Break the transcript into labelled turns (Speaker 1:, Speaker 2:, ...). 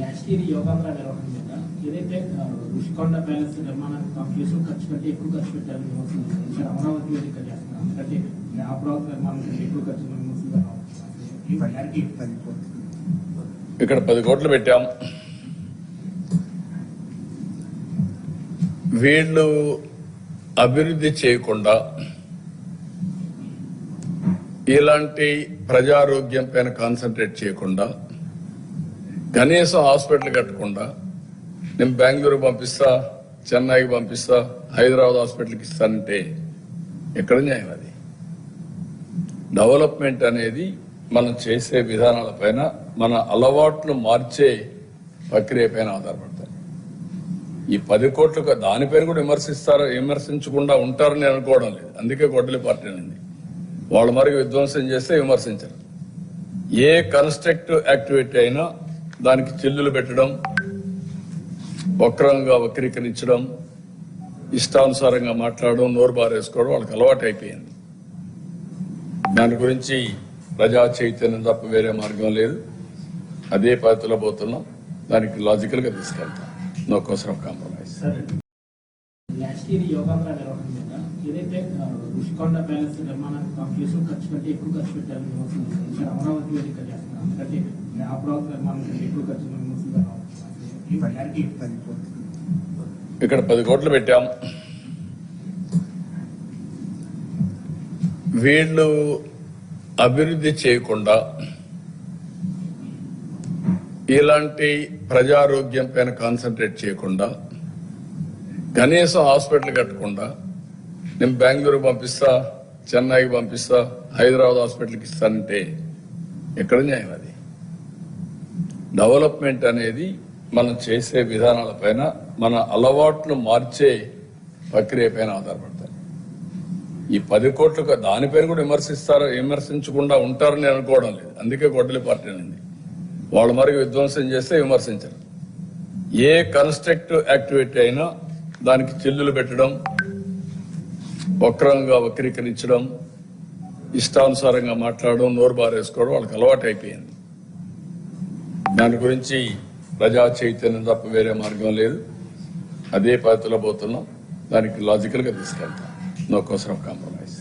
Speaker 1: Last year Yogandhra నిర్వహణ మీద ఏదైతే రుషికొండ ప్యాలెస్ నిర్మాణానికి కాంప్లెక్స్ ఖర్చు పెట్టి ఎక్కువ ఖర్చు పెట్టాలని విమర్శించారు. అమరావతి వేదిక చేస్తున్నారు, ఎందుకంటే అమరావతి నిర్మాణం కంటే ఎక్కువ ఖర్చు విమర్శించారు.
Speaker 2: ఇక్కడ 10 కోట్లు పెట్టాం. వీళ్ళు అభివృద్ధి చేయకుండా ఇలాంటి ప్రజారోగ్యం పైన కాన్సన్ట్రేట్ చేయకుండా కనీసం హాస్పిటల్ కట్టకుండా నేను బెంగళూరు పంపిస్తా, చెన్నైకి పంపిస్తా, హైదరాబాద్ హాస్పిటల్కి ఇస్తానంటే ఎక్కడ న్యాయం? అది డెవలప్మెంట్ అనేది మనం చేసే విధానాల పైన, మన అలవాట్లు మార్చే ప్రక్రియ పైన ఆధారపడతాయి. ఈ 10 కోట్లకు దానిపైన కూడా విమర్శించకుండా ఉంటారని అనుకోవడం లేదు. అందుకే గొడ్డలి పార్టీ అనేది వాళ్ళ మరికి విధ్వంసం చేస్తే విమర్శించరు. ఏ కన్స్ట్రక్టివ్ యాక్టివిటీ అయినా దానికి చిల్లులు పెట్టడం, వక్రంగా వక్రీకరించడం, ఇష్టానుసారంగా మాట్లాడడం, నోరు బారేసుకోవడం వాళ్ళకి అలవాటు అయిపోయింది. దాని గురించి ప్రజా చైతన్యం తప్ప వేరే మార్గం లేదు. అదే పద్ధతిలో పోతున్నాం. దానికి లాజికల్ గా తీసుకెళ్తాం. నో కోసరం కాంప్రమైజ్.
Speaker 1: లాస్ట్ ఇయర్ యోగాంధ్ర నిర్వహణ మీద ఏదైతే రుషికొండ ప్యాలెస్ నిర్మాణానికి కాంప్లెక్స్ ఖర్చు పెట్టి ఎక్కువ ఖర్చు పెట్టాలని విమర్శించారు. అమరావతి వేదిక చేస్తున్నారు, ఎందుకంటే అమరావతి నిర్మాణం కంటే ఎక్కువ ఖర్చు విమర్శించారు.
Speaker 2: ఇక్కడ 10 కోట్లు పెట్టాం. వీళ్ళు అభివృద్ధి చేయకుండా ఇలాంటి ప్రజారోగ్యం పైన కాన్సన్ట్రేట్ చేయకుండా కనీసం హాస్పిటల్ కట్టకుండా నేను బెంగళూరు పంపిస్తా, చెన్నైకి పంపిస్తా, హైదరాబాద్ హాస్పిటల్కి ఇస్తానంటే ఎక్కడ న్యాయం? అది డెవలప్మెంట్ అనేది మనం చేసే విధానాల పైన, మన అలవాట్లు మార్చే ప్రక్రియ పైన ఆధారపడతాయి. ఈ 10 కోట్లకు దానిపైన కూడా విమర్శించకుండా ఉంటారని అనుకోవడం లేదు. అందుకే గొడ్డలి పార్టీ అనేది వాళ్ళ మరికి విధ్వంసం చేస్తే విమర్శించరు. ఏ కన్స్ట్రక్టివ్ యాక్టివిటీ అయినా దానికి చిల్లులు పెట్టడం, వక్రంగా వక్రీకరించడం, ఇష్టానుసారంగా మాట్లాడడం, నోరు బారేసుకోవడం వాళ్ళకి అలవాటు అయిపోయింది. దాని గురించి ప్రజా చైతన్యం తప్ప వేరే మార్గం లేదు. అదే పద్ధతిలో పోతున్నాం. దానికి లాజికల్ గా తీసుకెళ్తాం. నో కోసరం కాంప్రమైజ్.